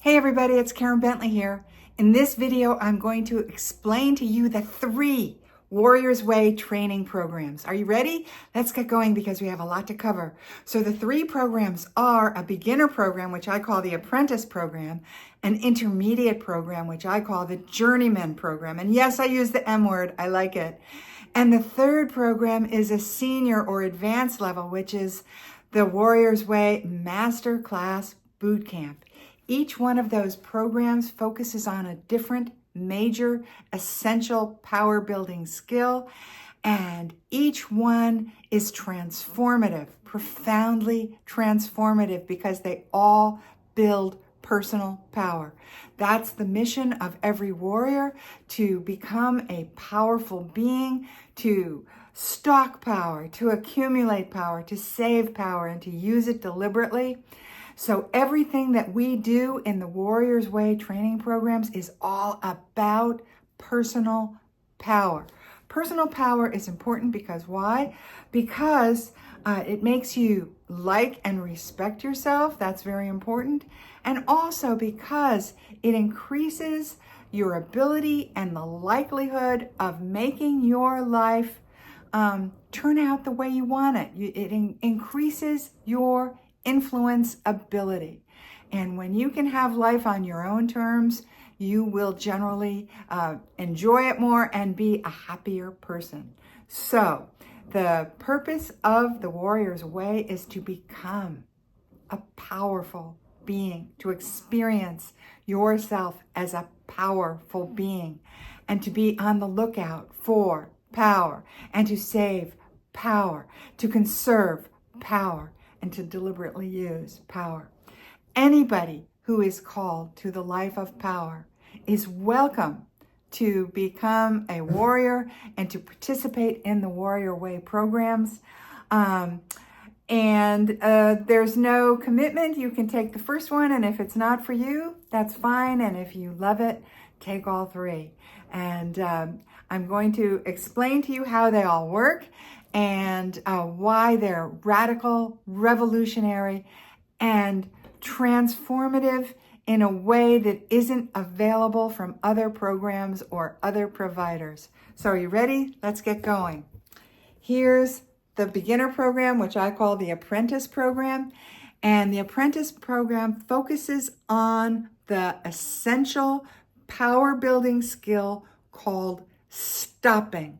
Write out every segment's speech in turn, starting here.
Hey everybody, it's Karen Bentley here. In this video, I'm going to explain to you the 3 Warriors Way training programs. Are you ready? Let's get going because we have a lot to cover. So the 3 programs are a beginner program, which I call the Apprentice Program, an intermediate program, which I call the Journeyman Program. And yes, I use the M word, I like it. And the 3rd program is a senior or advanced level, which is the Warriors Way Masterclass Bootcamp. Each one of those programs focuses on a different major essential power building skill, and each one is transformative, profoundly transformative, because they all build personal power. That's the mission of every warrior, to become a powerful being, to stock power, to accumulate power, to save power, and to use it deliberately. So everything that we do in the Warriors Way training programs is all about personal power. Personal power is important because why? Because it makes you like and respect yourself. That's very important. And also because it increases your ability and the likelihood of making your life turn out the way you want it. It increases your influence ability. And when you can have life on your own terms, you will generally enjoy it more and be a happier person. So the purpose of the Warriors Way is to become a powerful being, to experience yourself as a powerful being, and to be on the lookout for power, and to save power, to conserve power, and to deliberately use power. Anybody who is called to the life of power is welcome to become a warrior and to participate in the Warrior Way programs. There's no commitment. You can take the first one, and if it's not for you, that's fine. And if you love it, take all 3. And I'm going to explain to you how they all work, and why they're radical, revolutionary, and transformative in a way that isn't available from other programs or other providers. So are you ready? Let's get going. Here's the beginner program, which I call the Apprentice Program. And the Apprentice Program focuses on the essential power building skill called stopping.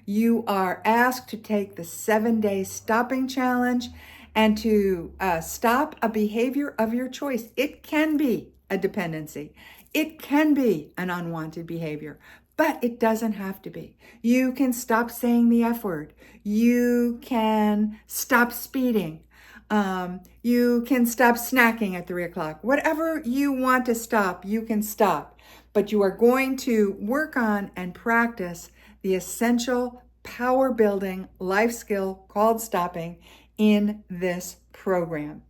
You are asked to take the 7-day stopping challenge and to stop a behavior of your choice. It can be a dependency. It can be an unwanted behavior, but it doesn't have to be. You can stop saying the F word. You can stop speeding. You can stop snacking at 3 o'clock. Whatever you want to stop, you can stop. But you are going to work on and practice the essential power building life skill called stopping in this program.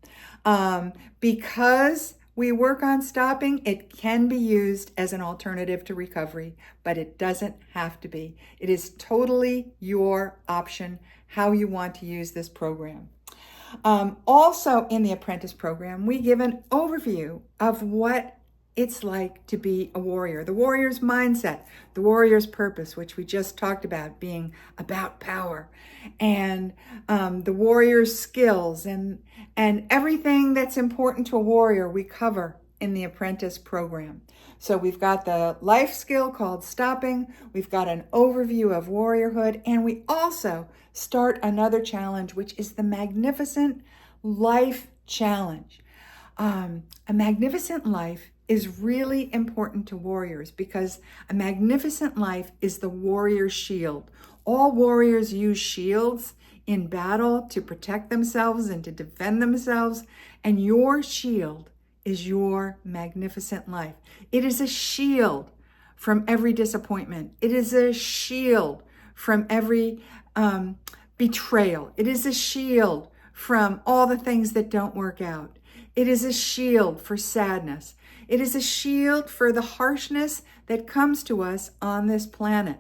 Because we work on stopping, it can be used as an alternative to recovery, but it doesn't have to be. It is totally your option how you want to use this program. Also in the Apprentice Program, we give an overview of what it's like to be a warrior, the warrior's mindset, the warrior's purpose, which we just talked about, being about power, and the warrior's skills, and everything that's important to a warrior we cover in the Apprentice Program. So we've got the life skill called stopping, we've got an overview of warriorhood, and we also start another challenge, which is the Magnificent Life Challenge. A magnificent life is really important to warriors because a magnificent life is the warrior's shield. All warriors use shields in battle to protect themselves and to defend themselves, and your shield is your magnificent life. It is a shield from every disappointment. It is a shield from every betrayal. It is a shield from all the things that don't work out. It is a shield for sadness. It is a shield for the harshness that comes to us on this planet,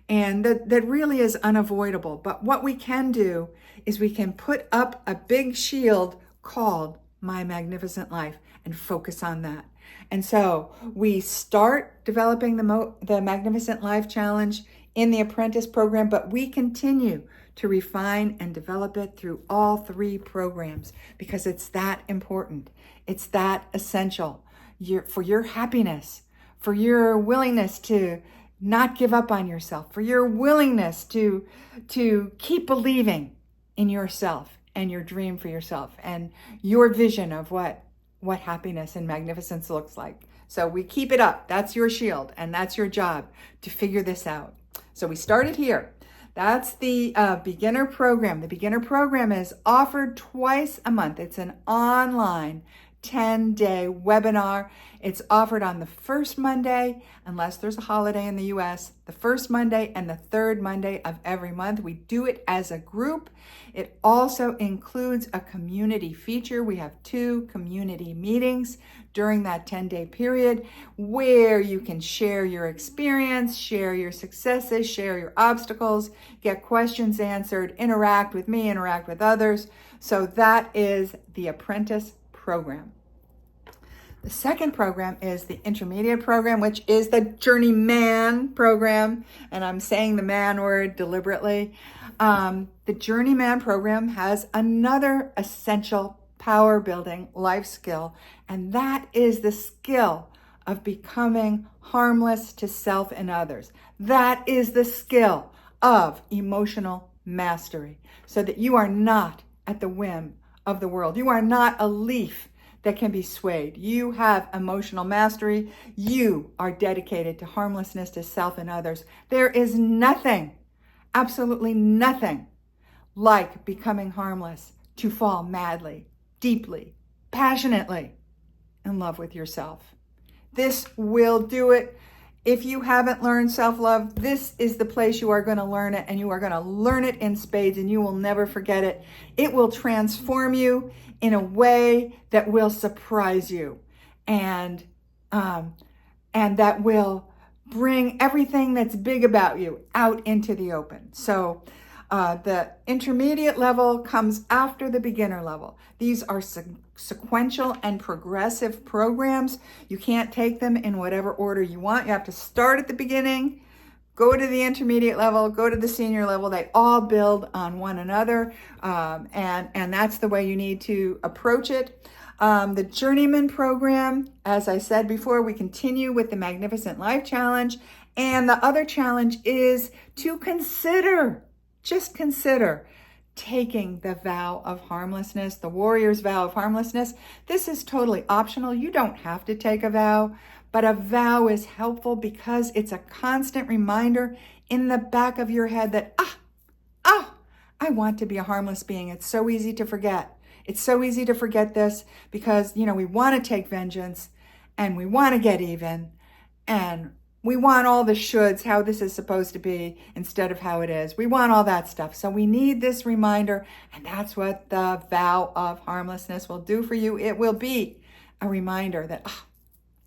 and that really is unavoidable. But what we can do is we can put up a big shield called my magnificent life and focus on that. And so we start developing the Magnificent Life Challenge in the Apprentice Program, but we continue to refine and develop it through all 3 programs because it's that important. It's that essential for your happiness, for your willingness to not give up on yourself, for your willingness to keep believing in yourself and your dream for yourself and your vision of what happiness and magnificence looks like. So we keep it up. That's your shield, and that's your job to figure this out. So we started here. That's the beginner program. The beginner program is offered twice a month. It's an online 10-day webinar. It's offered on the first Monday, unless there's a holiday in the US, the first Monday and the third Monday of every month. We do it as a group. It also includes a community feature. We have 2 community meetings during that 10-day period where you can share your experience, share your successes, share your obstacles, get questions answered, interact with me, interact with others. So that is the Apprentice Program. The second program is the intermediate program, which is the Journeyman Program. And I'm saying the man word deliberately. The Journeyman Program has another essential power building life skill, and that is the skill of becoming harmless to self and others. That is the skill of emotional mastery, so that you are not at the whim of the world. You are not a leaf that can be swayed. You have emotional mastery. You are dedicated to harmlessness to self and others. There is nothing, absolutely nothing, like becoming harmless to fall madly, deeply, passionately in love with yourself. This will do it. If you haven't learned self-love, this is the place you are going to learn it, and you are going to learn it in spades, and you will never forget it. It will transform you in a way that will surprise you, and that will bring everything that's big about you out into the open. So the intermediate level comes after the beginner level. These are sequential and progressive programs. You can't take them in whatever order you want. You have to start at the beginning, go to the intermediate level, go to the senior level. They all build on one another, and that's the way you need to approach it. The Journeyman Program, as I said before, we continue with the Magnificent Life Challenge, and the other challenge is to just consider taking the vow of harmlessness, the warrior's vow of harmlessness. This is totally optional. You don't have to take a vow, but a vow is helpful because it's a constant reminder in the back of your head that, I want to be a harmless being. It's so easy to forget. It's so easy to forget this because, we want to take vengeance and we want to get even and we want all the shoulds, how this is supposed to be instead of how it is. We want all that stuff. So we need this reminder, and that's what the vow of harmlessness will do for you. It will be a reminder that,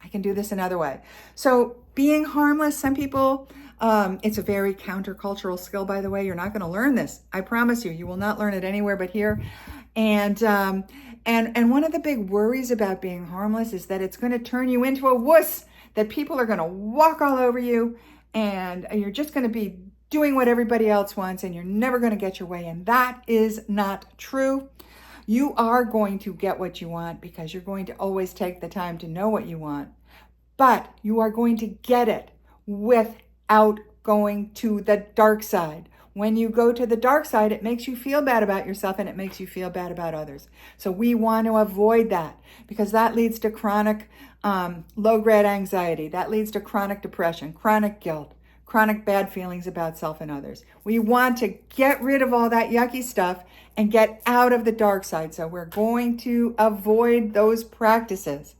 I can do this another way. So being harmless, some people, it's a very countercultural skill, by the way. You're not going to learn this. I promise you, you will not learn it anywhere but here. And one of the big worries about being harmless is that it's going to turn you into a wuss, that people are going to walk all over you and you're just going to be doing what everybody else wants and you're never going to get your way. And that is not true. You are going to get what you want because you're going to always take the time to know what you want. But you are going to get it without going to the dark side. When you go to the dark side, it makes you feel bad about yourself and it makes you feel bad about others. So we want to avoid that because that leads to chronic low-grade anxiety. That leads to chronic depression, chronic guilt, chronic bad feelings about self and others. We want to get rid of all that yucky stuff and get out of the dark side. So we're going to avoid those practices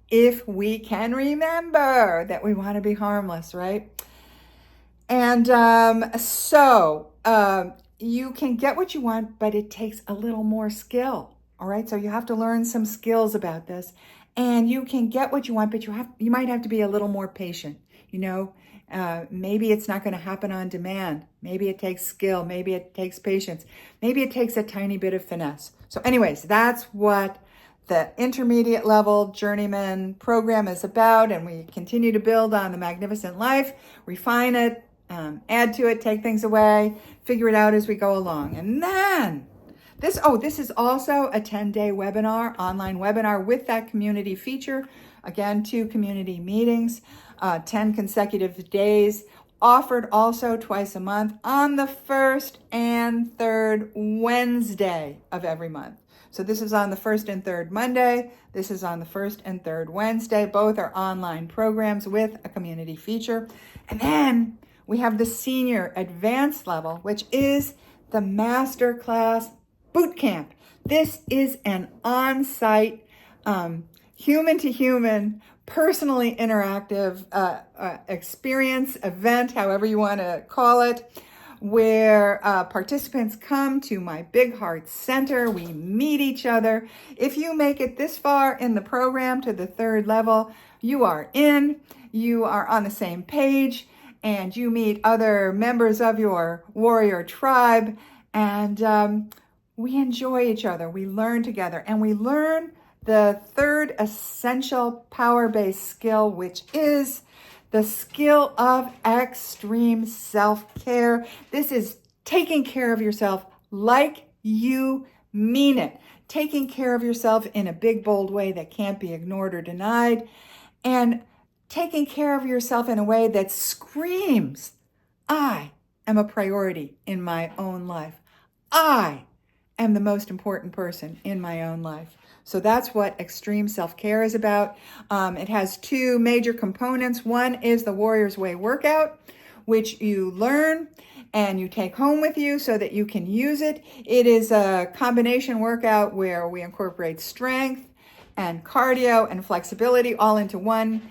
if we can remember that we want to be harmless, right? And so you can get what you want, but it takes a little more skill. All right. So you have to learn some skills about this, and you can get what you want, but you might have to be a little more patient. Maybe it's not going to happen on demand. Maybe it takes skill. Maybe it takes patience. Maybe it takes a tiny bit of finesse. So anyways, that's what the intermediate level journeyman program is about, and we continue to build on the magnificent life, refine it, add to it, take things away, figure it out as we go along. And then this is also a 10-day webinar, online webinar with that community feature. Again, 2 community meetings, 10 consecutive days, offered also twice a month on the 1st and 3rd Wednesday of every month. So this is on the 1st and 3rd Monday. This is on the 1st and 3rd Wednesday. Both are online programs with a community feature. And then we have the senior advanced level, which is the Masterclass Bootcamp. This is an on-site, human-to-human, personally interactive experience, event, however you want to call it, where participants come to my Big Heart Center. We meet each other. If you make it this far in the program to the 3rd level, you are in, you are on the same page, and you meet other members of your warrior tribe, and we enjoy each other. We learn together, and we learn the 3rd essential power-based skill, which is the skill of extreme self-care. This is taking care of yourself like you mean it. Taking care of yourself in a big, bold way that can't be ignored or denied. And taking care of yourself in a way that screams, I am a priority in my own life. I am the most important person in my own life. So that's what extreme self-care is about. It has 2 major components. One is the Warriors Way workout, which you learn and you take home with you so that you can use it. It is a combination workout where we incorporate strength and cardio and flexibility all into one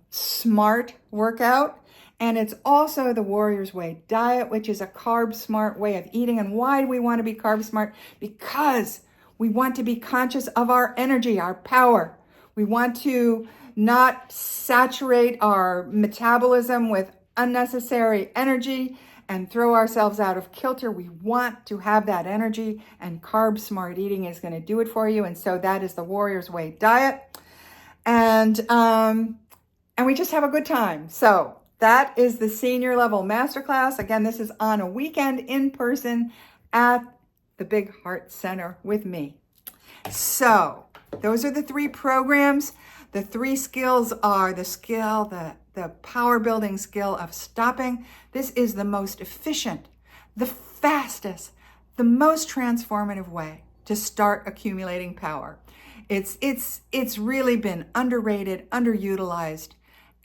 smart workout. And it's also the Warriors Way diet, which is a carb-smart way of eating. And why do we want to be carb-smart? Because we want to be conscious of our energy, our power. We want to not saturate our metabolism with unnecessary energy and throw ourselves out of kilter. We want to have that energy, and carb-smart eating is going to do it for you. And so that is the Warriors Way diet. And we just have a good time. So that is the senior level masterclass. Again, this is on a weekend in person at the Big Heart Center with me. So those are the 3 programs. The 3 skills are the power building skill of stopping. This is the most efficient, the fastest, the most transformative way to start accumulating power. It's really been underrated, underutilized,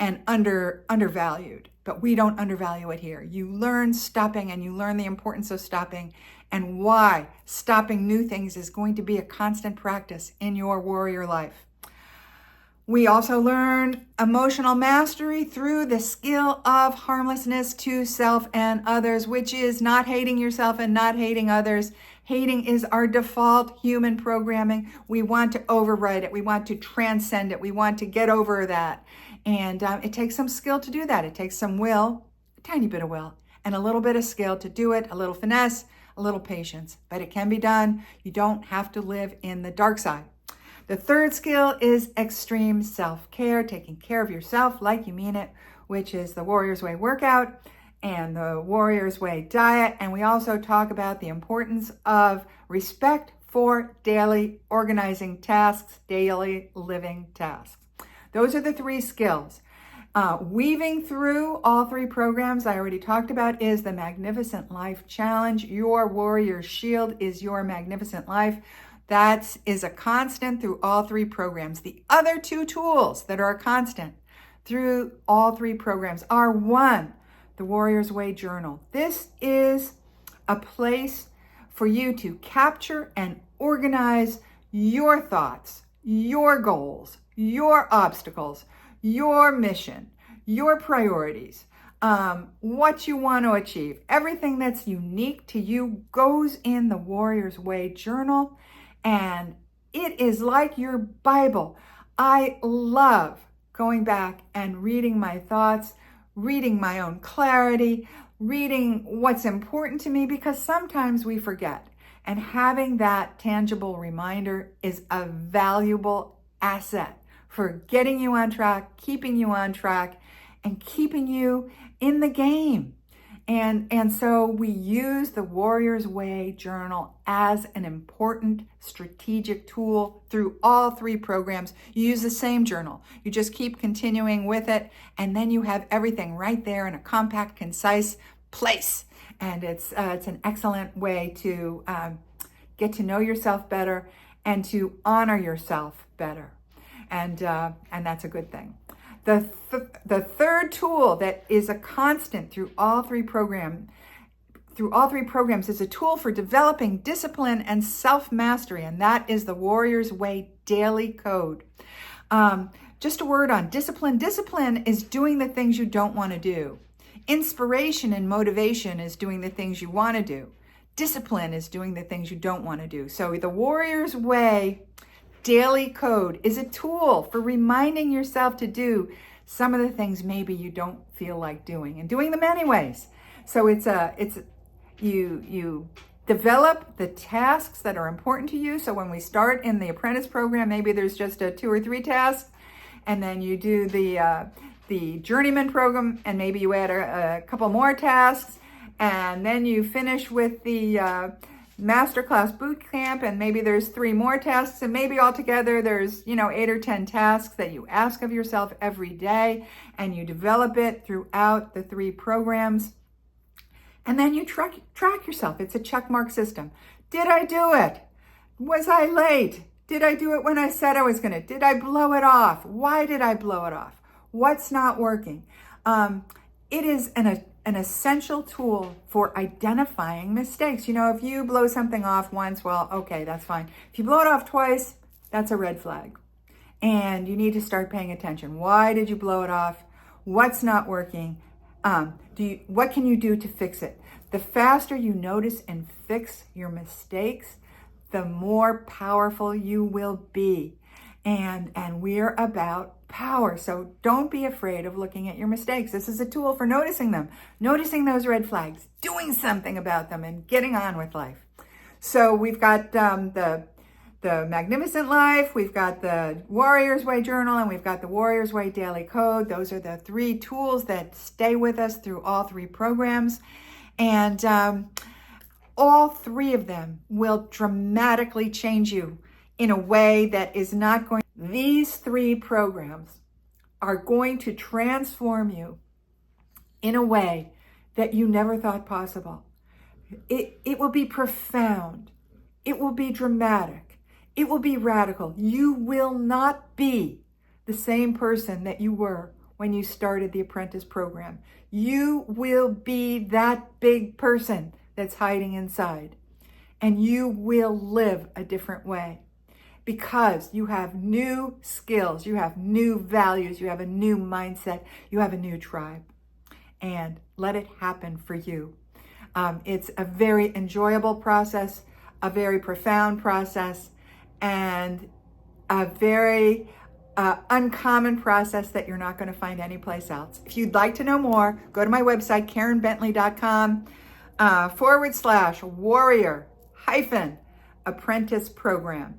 and undervalued, but we don't undervalue it here. You learn stopping, and you learn the importance of stopping and why stopping new things is going to be a constant practice in your warrior life. We also learn emotional mastery through the skill of harmlessness to self and others, which is not hating yourself and not hating others. Hating is our default human programming. We want to override it. We want to transcend it. We want to get over that. And it takes some skill to do that. It takes some will, a tiny bit of will, and a little bit of skill to do it, a little finesse, a little patience. But it can be done. You don't have to live in the dark side. The 3rd skill is extreme self-care, taking care of yourself like you mean it, which is the Warriors Way workout and the Warriors Way diet. And we also talk about the importance of respect for daily organizing tasks, daily living tasks. Those are the 3 skills. Weaving through all 3 programs I already talked about is the Magnificent Life Challenge. Your warrior shield is your magnificent life. That is a constant through all 3 programs. The other 2 tools that are a constant through all 3 programs are 1, the Warriors Way Journal. This is a place for you to capture and organize your thoughts, your goals, your obstacles, your mission, your priorities, what you want to achieve. Everything that's unique to you goes in the Warriors Way Journal, and it is like your Bible. I love going back and reading my thoughts, reading my own clarity, reading what's important to me, because sometimes we forget. And having that tangible reminder is a valuable asset for getting you on track, keeping you on track, and keeping you in the game. And so we use the Warrior's Way journal as an important strategic tool through all 3 programs. You use the same journal. You just keep continuing with it, and then you have everything right there in a compact, concise place. And it's an excellent way to get to know yourself better and to honor yourself better. And that's a good thing. The third tool that is a constant through all 3 programs is a tool for developing discipline and self-mastery, and that is the Warrior's Way Daily Code. Just a word on discipline. Discipline is doing the things you don't want to do. Inspiration and motivation is doing the things you want to do. Discipline is doing the things you don't want to do. So the Warrior's Way Daily Code is a tool for reminding yourself to do some of the things maybe you don't feel like doing and doing them anyways. So you develop the tasks that are important to you. So when we start in the apprentice program, maybe there's just 2 or 3 tasks, and then you do the journeyman program, and maybe you add a couple more tasks, and then you finish with the Masterclass Bootcamp, and maybe there's 3 more tasks, and maybe altogether there's 8 or 10 tasks that you ask of yourself every day, and you develop it throughout the 3 programs. And then you track yourself. It's a checkmark system. Did I do it? Was I late? Did I do it when I said I was going to? Did I blow it off? Why did I blow it off? What's not working? It is an essential tool for identifying mistakes. If you blow something off once, well, okay, that's fine. If you blow it off twice, that's a red flag. And you need to start paying attention. Why did you blow it off? What's not working? What can you do to fix it? The faster you notice and fix your mistakes, the more powerful you will be. And we're about power. So don't be afraid of looking at your mistakes. This is a tool for noticing them, noticing those red flags, doing something about them, and getting on with life. So we've got the Magnificent Life, we've got the Warrior's Way Journal, and we've got the Warrior's Way Daily Code. Those are the 3 tools that stay with us through all 3 programs. And all 3 of them will dramatically change you in a way that is not going. These 3 programs are going to transform you in a way that you never thought possible. It will be profound. It will be dramatic. It will be radical. You will not be the same person that you were when you started the apprentice program. You will be that big person that's hiding inside, and you will live a different way. Because you have new skills, you have new values, you have a new mindset, you have a new tribe. And let it happen for you. It's a very enjoyable process, a very profound process, and a very uncommon process that you're not going to find anyplace else. If you'd like to know more, go to my website, KarenBentley.com /Warrior-Apprentice Program.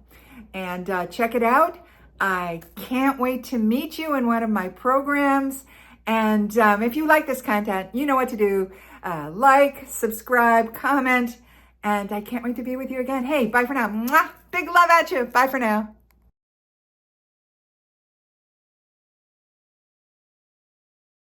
And check it out. I can't wait to meet you in one of my programs. And if you like this content, you know what to do. Like, subscribe, comment, and I can't wait to be with you again. Hey, bye for now. Mwah! Big love at you. Bye for now.